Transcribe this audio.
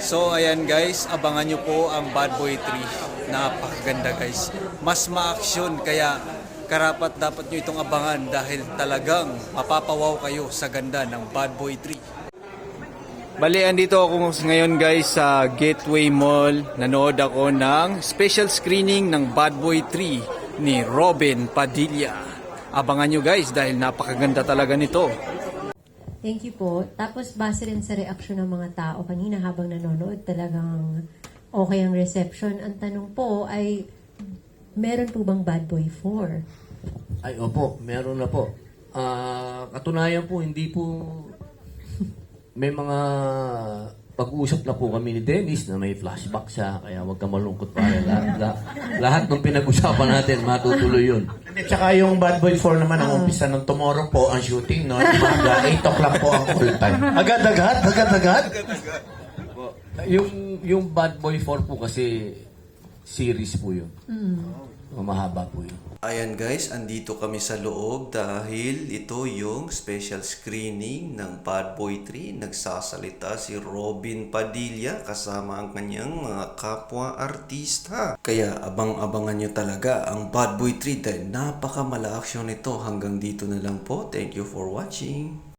So ayan guys, abangan nyo po ang Bad Boy 3. Napakaganda guys. Mas ma-action kaya karapat dapat nyo itong abangan dahil talagang mapapawaw kayo sa ganda ng Bad Boy 3. Bali, andito ako ngayon guys sa Gateway Mall. Nanood ako ng special screening ng Bad Boy 3 ni Robin Padilla. Abangan nyo guys dahil napakaganda talaga nito. Thank you po. Tapos base rin sa reaksyon ng mga tao kanina habang nanonood, talagang okay ang reception. Ang tanong po ay, meron po bang Bad Boy 4? Ay, opo, meron na po. Katunayan po, hindi po may mga pag-uusap na po kami ni Dennis na may flashback siya, kaya huwag ka malungkot pare. Lahat ng pinag-usapan natin, matutuloy yun. Tsaka yung Bad Boy 4 naman, ang umpisa ng tomorrow po ang shooting, no? Umaga, 8 o'clock po ang full time. Agad-agad? Yung Bad Boy 4 po kasi series po yun. Mahaba po yun. Ayan guys, andito kami sa loob dahil ito yung special screening ng Bad Boy 3. Nagsasalita si Robin Padilla kasama ang kanyang mga kapwa-artista. Kaya abang-abangan nyo talaga ang Bad Boy 3 dahil napakamala aksyon nito. Hanggang dito na lang po. Thank you for watching.